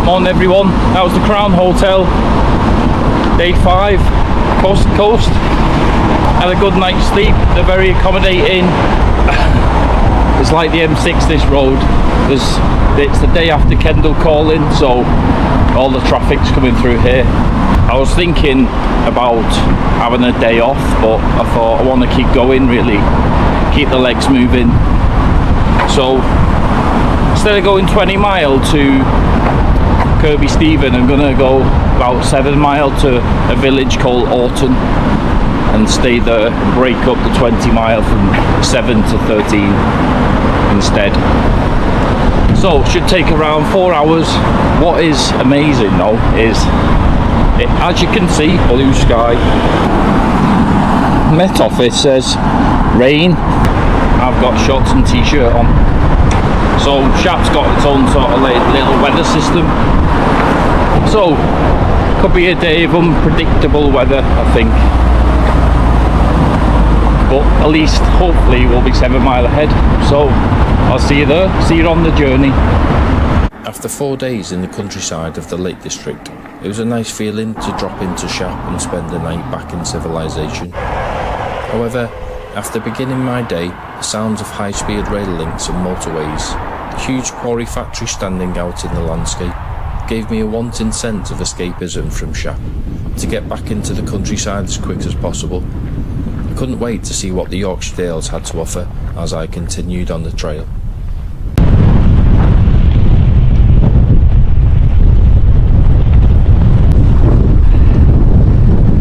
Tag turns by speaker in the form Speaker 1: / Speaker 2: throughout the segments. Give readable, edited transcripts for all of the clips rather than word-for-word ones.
Speaker 1: Morning everyone, that was the Crown Hotel, day 5, coast to coast. Had a good night's sleep, they're very accommodating. It's like the M6 this road, it's the day after Kendall calling, so all the traffic's coming through here. I was thinking about having a day off, but I thought I want to keep going really, keep the legs moving. So instead of going 20 mile to Kirkby Stephen, I'm going to go about 7 mile to a village called Orton and stay there and break up the 20 mile from 7 to 13 instead. So it should take around 4 hours. What is amazing though is, as you can see, blue sky. Met Office says rain. I've got shorts and t-shirt on. So Shap's got its own sort of little weather system. So could be a day of unpredictable weather, I think. But at least hopefully we'll be 7 mile ahead. So I'll see you there, see you on the journey.
Speaker 2: After 4 days in the countryside of the Lake District, it was a nice feeling to drop into Shap and spend the night back in civilization. However, after beginning my day, the sounds of high-speed rail links and motorways, the huge quarry factory standing out in the landscape, gave me a wanting sense of escapism from Shap, to get back into the countryside as quick as possible. I couldn't wait to see what the Yorkshire Dales had to offer as I continued on the trail.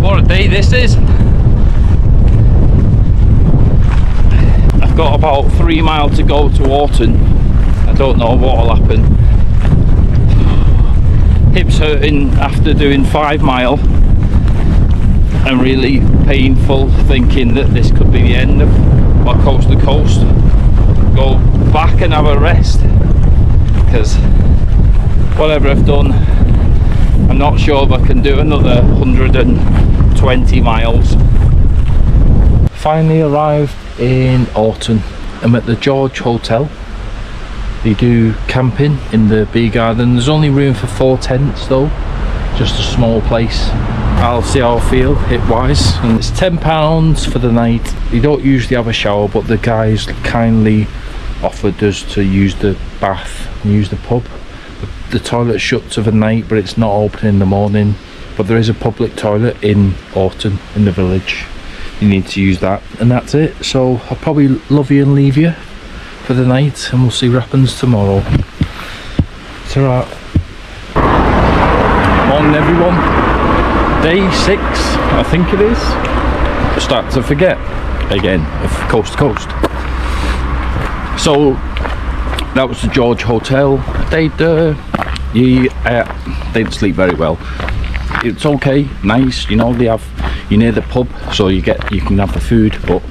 Speaker 1: What a day this is! I've got about 3 mile to go to Orton. I don't know what will happen. Hips hurting after doing 5 mile and really painful, thinking that this could be the end of my coast to coast. Go back and have a rest, because whatever I've done, I'm not sure if I can do another 120 miles. Finally arrived in Orton. I'm at the George Hotel. They do camping in the bee garden. There's only room for 4 tents though, just a small place. I'll see how I feel hip wise. And it's £10 for the night. You don't usually have a shower, but the guys kindly offered us to use the bath and use the pub. The toilet shuts of a night, but it's not open in the morning. But there is a public toilet in Orton, in the village. You need to use that, and that's it. So I'll probably love you and leave you for the night, and we'll see what happens tomorrow. Ta-ra. Morning everyone. Day 6, I think it is. I start to forget again of coast to coast. So that was the George Hotel. They'd didn't sleep very well. It's okay, nice, you know, you're near the pub, so you can have the food, but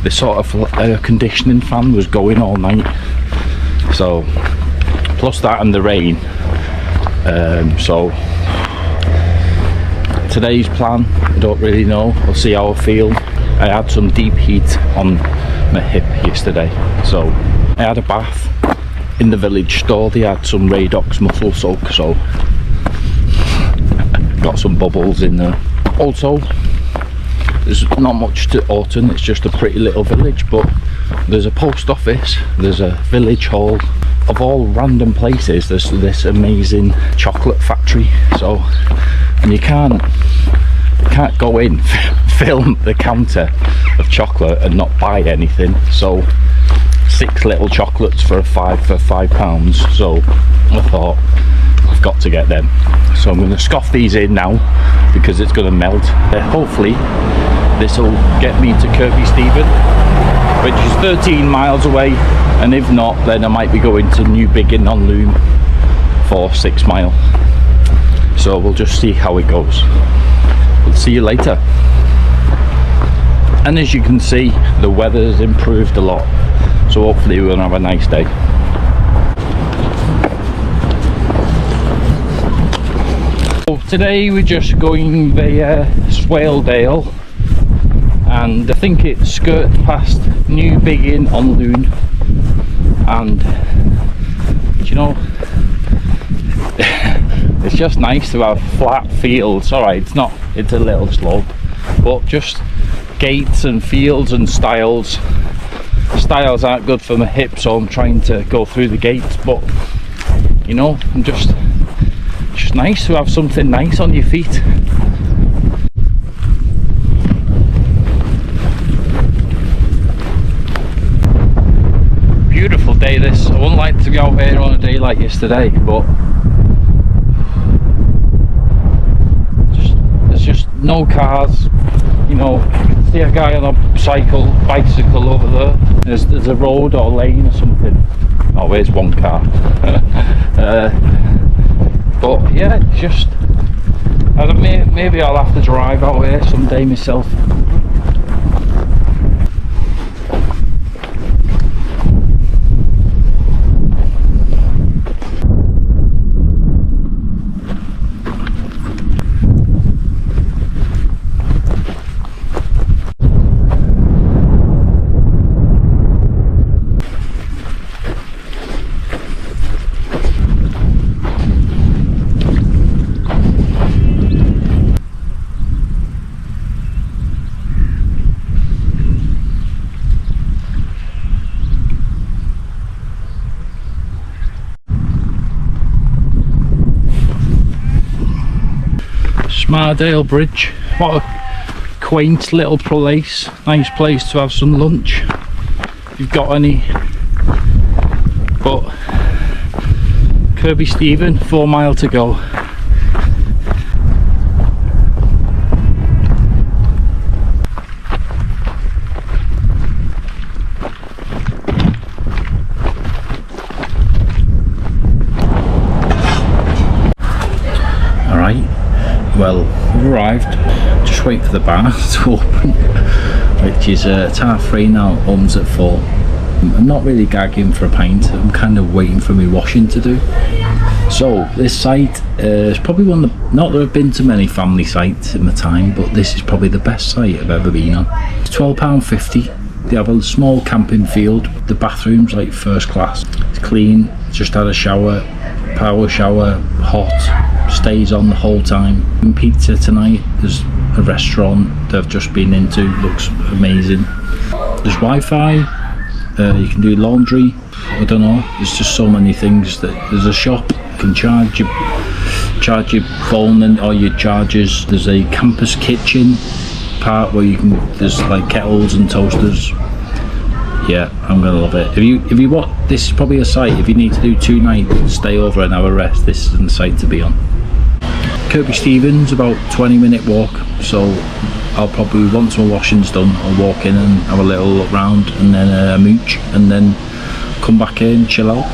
Speaker 1: the sort of air conditioning fan was going all night. So plus that and the rain. So today's plan, I don't really know. I'll see how I feel. I had some deep heat on my hip yesterday, so I had a bath in the village store. They had some Radox muscle soak, so got some bubbles in there. Also, there's not much to Orton, it's just a pretty little village, but there's a post office, there's a village hall. Of all random places, there's this amazing chocolate factory. So, and you can't go in, film the counter of chocolate and not buy anything. So 6 little chocolates for £5. So I thought, I've got to get them. So I'm going to scoff these in now because it's going to melt. Hopefully this will get me to Kirkby Stephen, which is 13 miles away, and if not, then I might be going to New Biggin on Loom for 6 mile. So we'll just see how it goes. We'll see you later. And as you can see, the weather's improved a lot, so hopefully we're gonna have a nice day. So today we're just going via Swaledale, and I think it skirts past New Biggin on Loon. And you know, just nice to have flat fields. Alright, it's a little slope, but just gates and fields and stiles aren't good for my hips, so I'm trying to go through the gates. But you know, I'm just nice to have something nice on your feet. Beautiful day this. I wouldn't like to go out here on a day like yesterday, but there's just no cars. You know, you can see a guy on a bicycle over there. There's a road or lane or something. Oh, there's one car. But yeah, just maybe I'll have to drive out here someday myself. Smaردale Bridge, what a quaint little place, nice place to have some lunch if you've got any. But Kirkby Stephen, 4 mile to go. Alright, well, we've arrived. Just wait for the bar to open, which is it's 3:30 now, home's at 4. I'm not really gagging for a pint, I'm kind of waiting for my washing to do. So this site is probably one of the, not that I've been to many family sites in my time, but this is probably the best site I've ever been on. It's £12.50. They have a small camping field. The bathroom's like first class. It's clean, just had a shower, power shower, hot, stays on the whole time. And pizza tonight, there's a restaurant that I've just been into, looks amazing. There's Wi-Fi, you can do laundry, I don't know, there's just so many things. There's a shop, you can charge your phone and or your chargers. There's a campus kitchen part where you can, there's like kettles and toasters. Yeah, I'm gonna love it. If you want, this is probably a site, if you need to do 2 nights, stay over and have a rest, this is the site to be on. Kirkby Stephen's about 20-minute walk, so I'll probably, once my washing's done, I'll walk in and have a little look round and then a mooch and then come back in, chill out.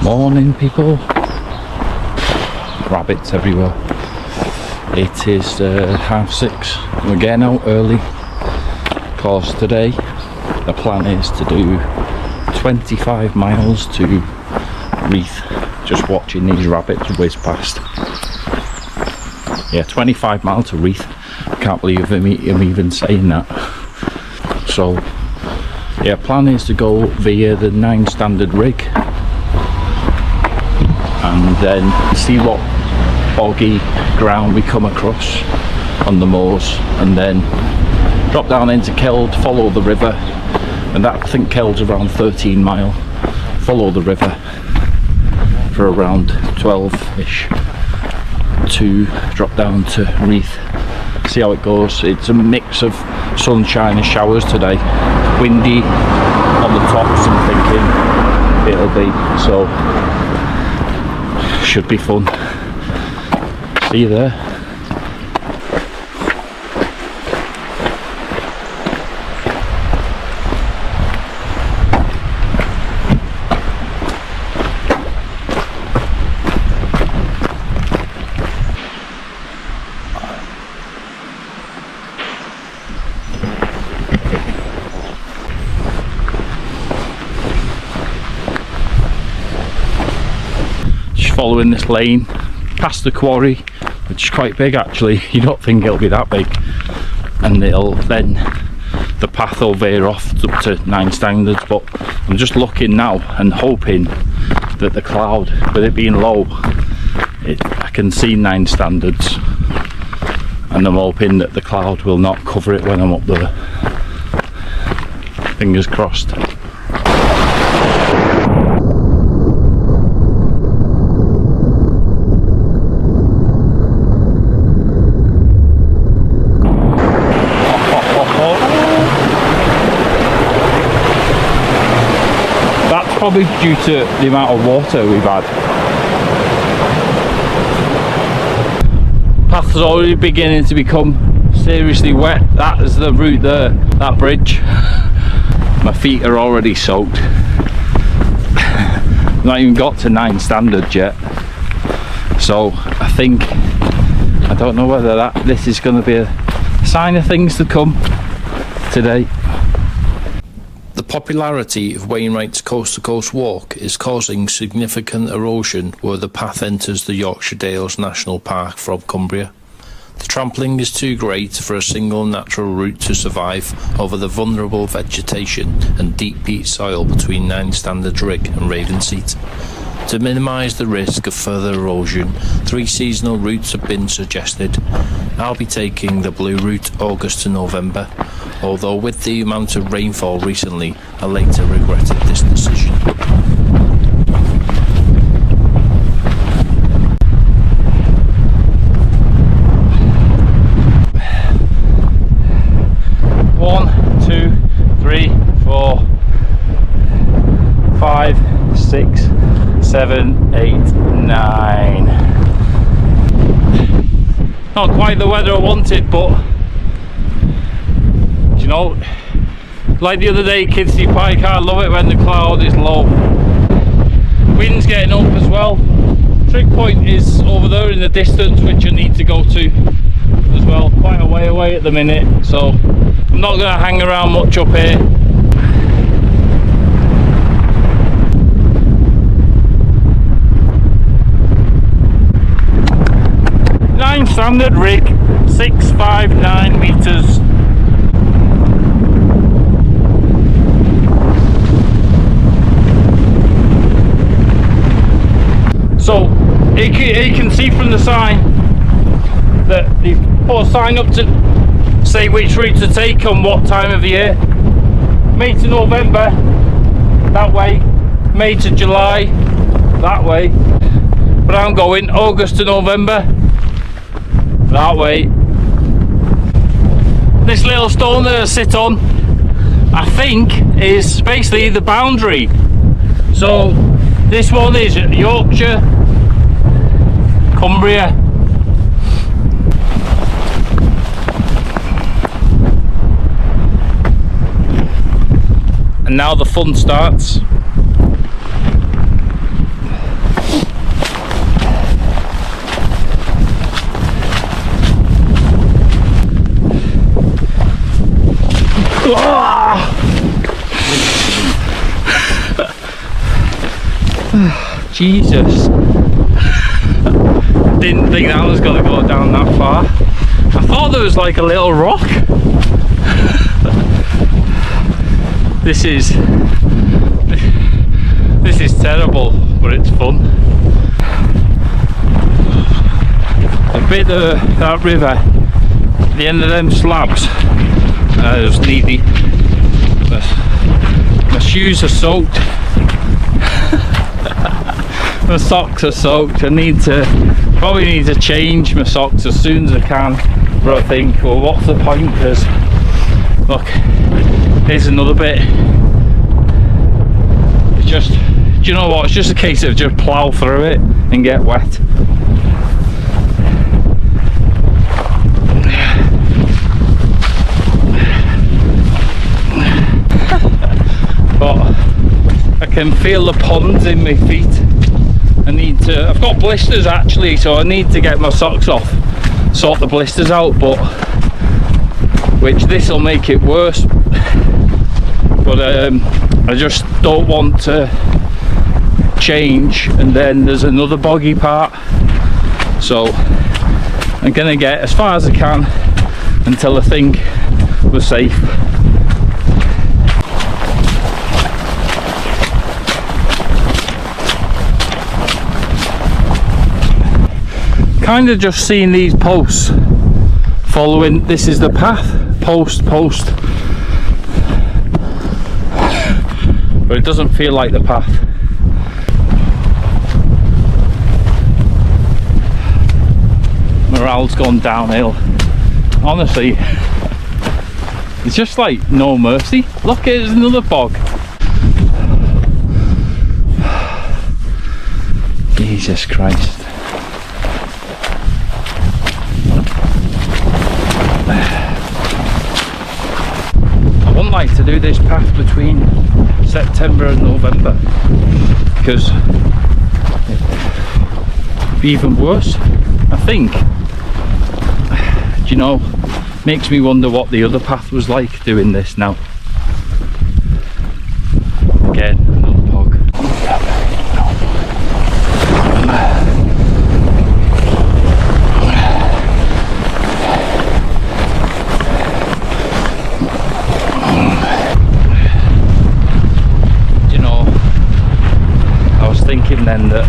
Speaker 1: Morning people. Rabbits everywhere. It is 6:30. We're getting out early because today the plan is to do 25 miles to Reeth. Just watching these rabbits whiz past. Yeah, 25 miles to Reeth. Can't believe I'm even saying that. So yeah, plan is to go via the 9 standard rig and then see what boggy ground we come across on the moors, and then drop down into Keld, follow the river, and that, I think Keld's around 13 mile. Follow the river for around 12ish to drop down to Reeth. See how it goes. It's a mix of sunshine and showers today. Windy on the tops, I'm thinking it'll be, so should be fun. See you there. Following this lane past the quarry, which is quite big actually. You don't think it'll be that big, and the path will veer off up to 9 standards, but I'm just looking now and hoping that the cloud, with it being low, I can see 9 standards, and I'm hoping that the cloud will not cover it when I'm up there. Fingers crossed. That's probably due to the amount of water we've had. Path's already beginning to become seriously wet. That is the route there, that bridge. My feet are already soaked. Not even got to 9 standards yet. So I don't know whether this is going to be a sign of things to come today.
Speaker 2: The popularity of Wainwrights Coast to Coast Walk is causing significant erosion where the path enters the Yorkshire Dales National Park from Cumbria. The trampling is too great for a single natural route to survive over the vulnerable vegetation and deep peat soil between 9 Standards Rig and Ravenseat. To minimise the risk of further erosion, 3 seasonal routes have been suggested. I'll be taking the blue route August to November, although with the amount of rainfall recently, I later regretted this decision.
Speaker 1: One, 2, 3, 4, 5, 6, 7, 8, 9. Not quite the weather I wanted, but you know, like the other day, Kirkby Pike, I love it when the cloud is low. Wind's getting up as well. Trig point is over there in the distance, which I need to go to as well. Quite a way away at the minute, so I'm not going to hang around much up here. Standard rig, 659 meters. So you can see from the sign that they've put a sign up to say which route to take and what time of the year. May to November, that way. May to July, that way. But I'm going August to November, that way. This little stone that I sit on, I think, is basically the boundary. So this one is Yorkshire, Cumbria. And now the fun starts. Jesus. Didn't think that was going to go down that far. I thought there was like a little rock. This is terrible, but it's fun. A bit of that river, the end of them slabs, it was needy. My shoes are soaked. My socks are soaked. I probably need to change my socks as soon as I can. But I think, well, what's the point? Because look, here's another bit. It's just, do you know what? It's just a case of just plough through it and get wet. But I can feel the ponds in my feet. I've got blisters actually, so I need to get my socks off, sort the blisters out, but which this will make it worse. But I just don't want to change and then there's another boggy part, so I'm gonna get as far as I can until I think we're safe. kind of just seeing these posts following. This is the path, post, but it doesn't feel like the path. Morale's gone downhill. Honestly, it's just like no mercy. Look, there's another bog. Jesus Christ. I wouldn't like to do this path between September and November, because it'd be even worse. I think, do you know, makes me wonder what the other path was like doing this now. Again, another bog. You know, I was thinking then that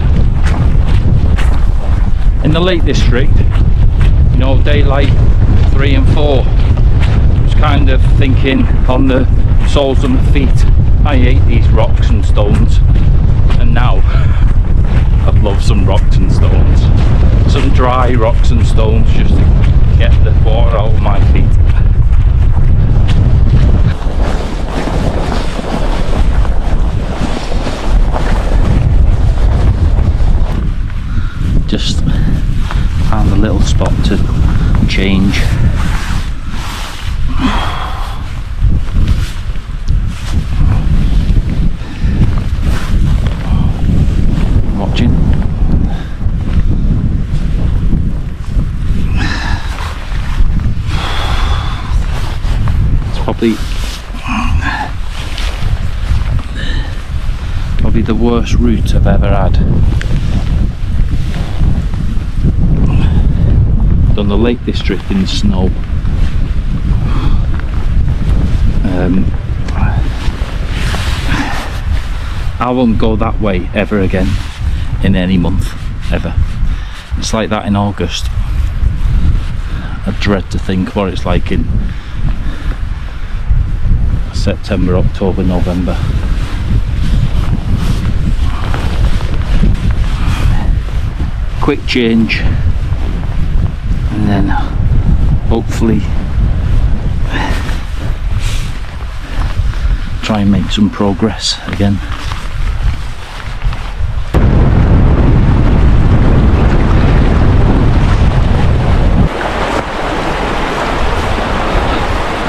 Speaker 1: in the Lake District, you know, daylight 3 and 4, I was kind of thinking on the soles of my feet, I hate these rocks and stones, and now I'd love some rocks and stones, some dry rocks and stones, just to get the water out of my feet. Just found a little spot to change. Watching. It's probably the worst route I've ever had. Done the Lake District in the snow. I won't go that way ever again in any month, ever. It's like that in August. I dread to think what it's like in September, October, November. Quick change, and then hopefully try and make some progress again.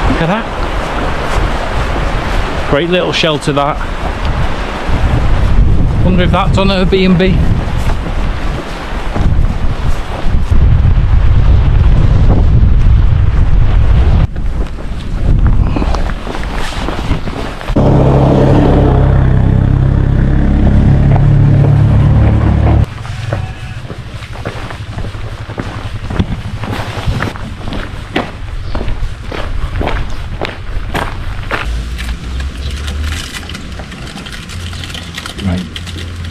Speaker 1: Look at that. Great little shelter, that. Wonder if that's on a B&B.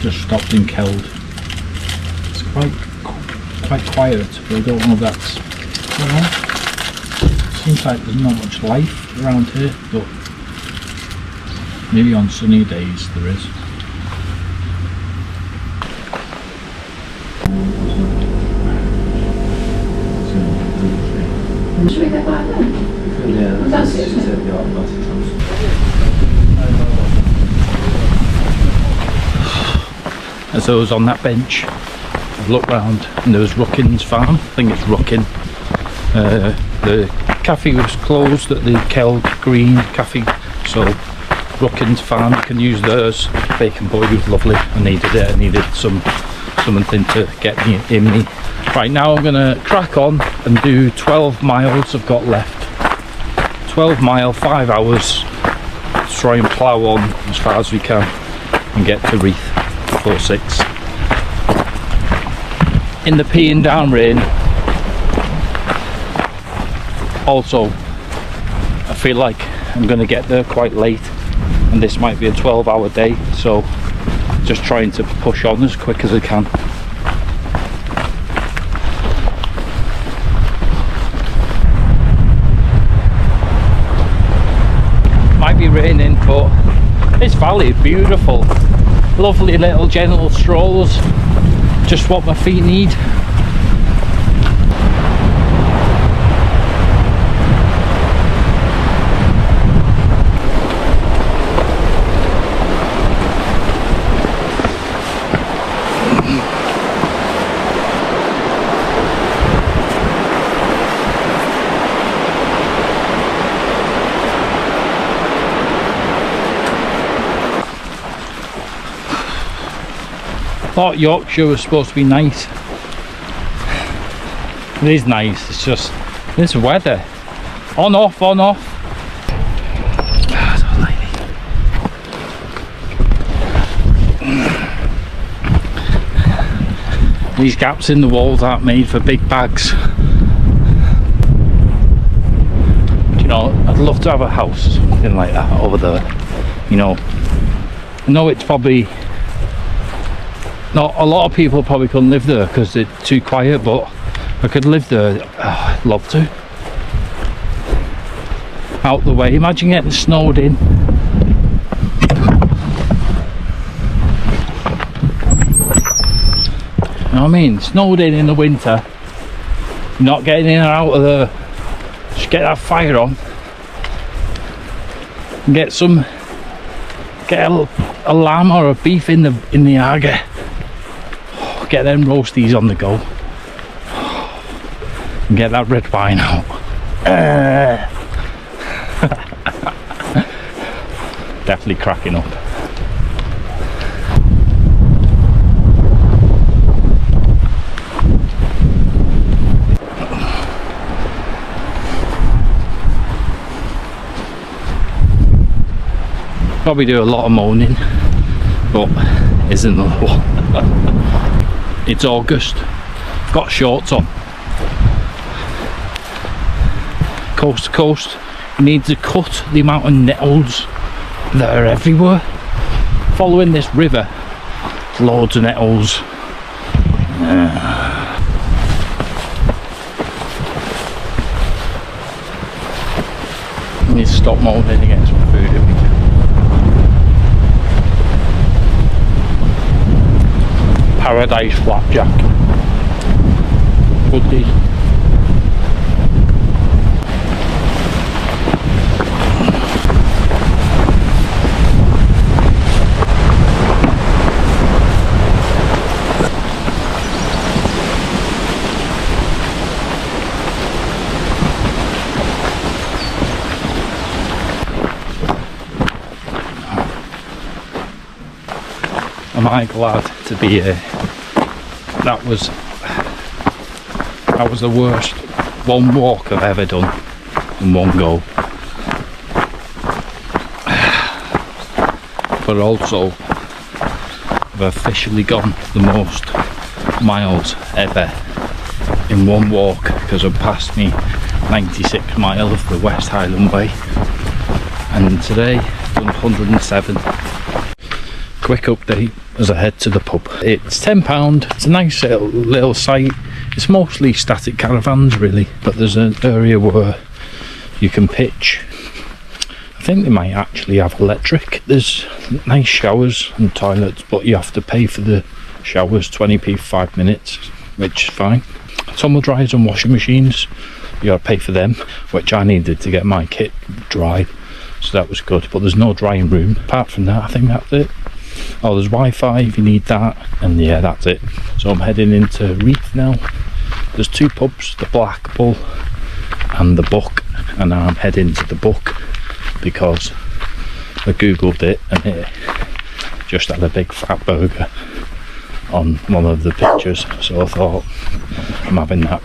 Speaker 1: Just stopped in Keld. It's quite quiet, but I don't know if that's, I don't know. Seems like there's not much life around here, but maybe on sunny days there is.
Speaker 3: Should we get back then?
Speaker 4: Yeah,
Speaker 3: That's it.
Speaker 1: As I was on that bench, I looked round and there was Ruckin's farm. I think it's Ruckin. The cafe was closed at the Keld Green Cafe, so Ruckin's farm, you can use theirs. Bacon boy was lovely. I needed it. I needed something to get me in me. Right, now I'm gonna crack on and do 12 miles I've got left. 12 mile, 5 hours. Let's try and plough on as far as we can and get to Reeth before 6. In the peeing down rain. Also, I feel like I'm going to get there quite late and this might be a 12-hour day, so just trying to push on as quick as I can. valley, beautiful, lovely little gentle strolls, just what my feet need. Thought Yorkshire was supposed to be nice. It is nice, it's just this weather. On off, on off. I don't like it. These gaps in the walls aren't made for big bags. Do you know, I'd love to have a house, something like that over there. You know, I know it's probably not a lot of people probably couldn't live there because it's too quiet, but I could live there. Oh, I'd love to. Out the way. Imagine getting snowed in. You know what I mean? Snowed in the winter. You're not getting in or out of there. Just get that fire on. And get a lamb or a beef in the Aga. Get them roasties on the go and get that red wine out. Definitely cracking up. Probably do a lot of moaning, but isn't the lot. It's August, I've got shorts on. Coast to coast, you need to cut the amount of nettles that are everywhere. Following this river, loads of nettles. I need to stop moaning and get some food in me. Paradise flapjack. Goodie. Am I glad to be here? That was the worst one walk I've ever done in one go. But also I've officially gone the most miles ever in one walk because I've passed me 96 mile of the West Highland Way, and today I've done 107. Quick update as I head to the pub. It's £10, it's a nice little site. It's mostly static caravans really, but there's an area where you can pitch. I think they might actually have electric. There's nice showers and toilets, but you have to pay for the showers, 20p for 5 minutes, which is fine. Tumble dryers and washing machines, you gotta pay for them, which I needed to get my kit dry, so that was good. But there's no drying room. Apart from that, I think that's it. Oh, there's Wi-Fi if you need that, and yeah, that's it. So I'm heading into Reeth now. There's two pubs, the Black Bull and the Buck, and now I'm heading to the Buck because I googled it and it just had a big fat burger on one of the pictures, so I thought I'm having that.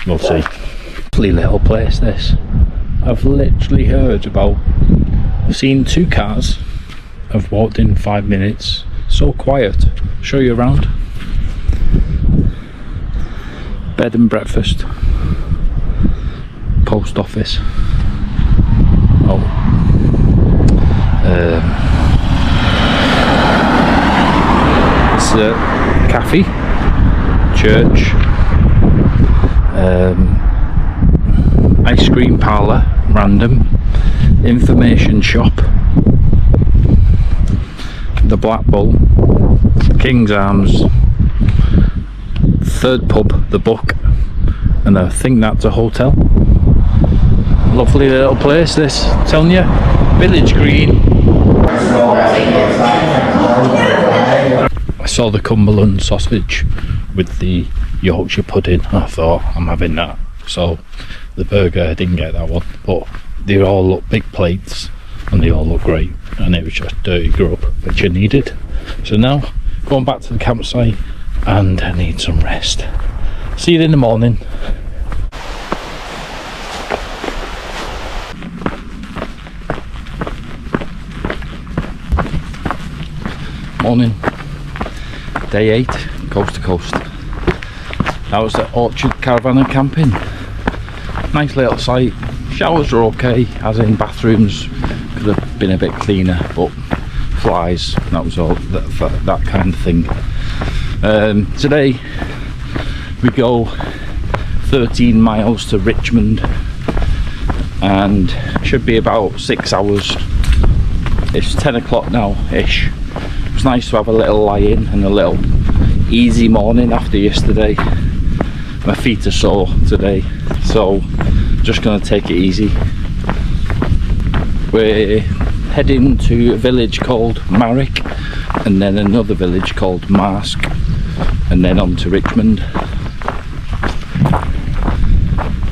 Speaker 1: We'll see. Lovely little place this. I've literally heard about, I've seen 2 cars. I've walked in 5 minutes. So quiet. Show you around. Bed and breakfast. Post office. Oh. It's a cafe. Church. Ice cream parlour. Random. Information shop. the Black Bull, King's Arms, third pub, the Buck, and I think that's a hotel. Lovely little place this, I'm telling you, village green. I saw the Cumberland sausage with the Yorkshire pudding. I thought, I'm having that. So the burger, I didn't get that one, but they all look big plates and they all look great, and it was just dirty grub which I needed. So now going back to the campsite, and I need some rest. See you in the morning. Morning, day 8, coast to coast. That was the Orchard Caravan and Camping. Nice little site. Showers are okay, as in bathrooms could have been a bit cleaner, but flies, that was all, that kind of thing. Today we go 13 miles to Richmond and should be about 6 hours. It's 10 o'clock now ish. It's nice to have a little lie-in and a little easy morning after yesterday. My feet are sore today, so just gonna take it easy. We're heading to a village called Marrick, and then another village called Mask, and then on to Richmond.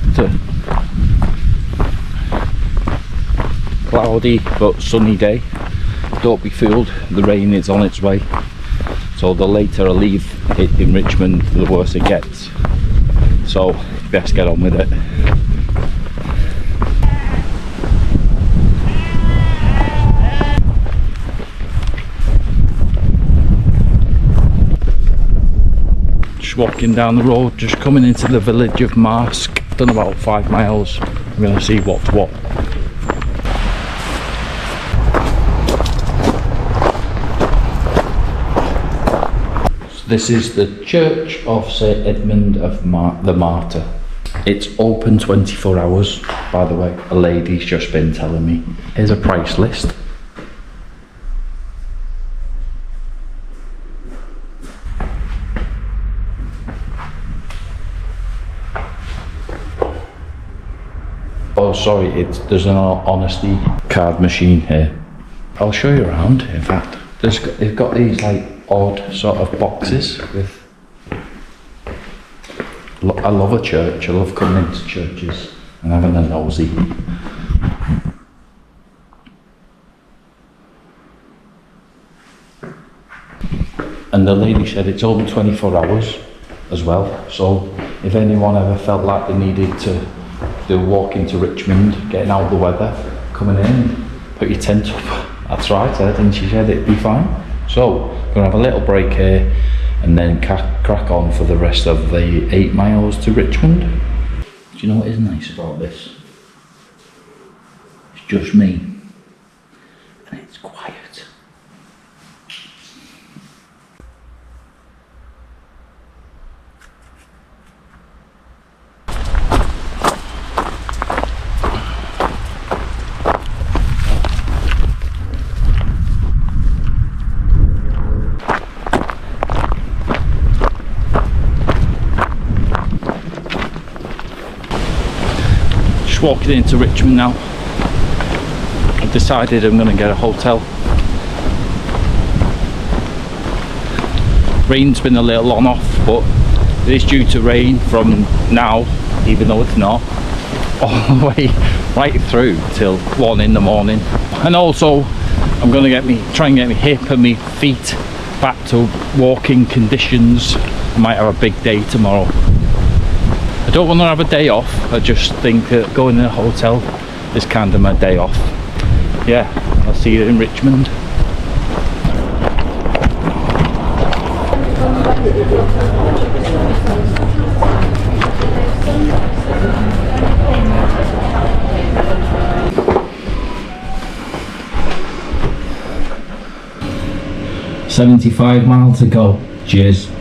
Speaker 1: It's a cloudy but sunny day. Don't be fooled, the rain is on its way, so the later I leave it in Richmond, the worse it gets, so best get on with it. Just walking down the road, just coming into the village of Mask. Done about 5 miles. I'm going to see what's what. This is the Church of St Edmund of the Martyr. It's open 24 hours, by the way. A lady's just been telling me. Here's a price list. Oh sorry, there's an honesty card machine here. I'll show you around, in fact. They've got these like odd sort of boxes with, I love a church, I love coming into churches and having a nosy. And the lady said it's open 24 hours as well, so if anyone ever felt like they needed to do a walk into Richmond, getting out of the weather, coming in, put your tent up, that's right, and she said it'd be fine. So, gonna have a little break here and then crack on for the rest of the 8 miles to Richmond. Do you know what is nice about this? It's just me, and it's quiet. Walking into Richmond now. I've decided I'm going to get a hotel. Rain's been a little on off, but it is due to rain from now, even though it's not, all the way right through till 1 in the morning. And also I'm going to try and get my hip and my feet back to walking conditions. I might have a big day tomorrow. I don't want to have a day off, I just think that going in a hotel is kind of my day off. Yeah, I'll see you in Richmond. $75 miles to go. Cheers.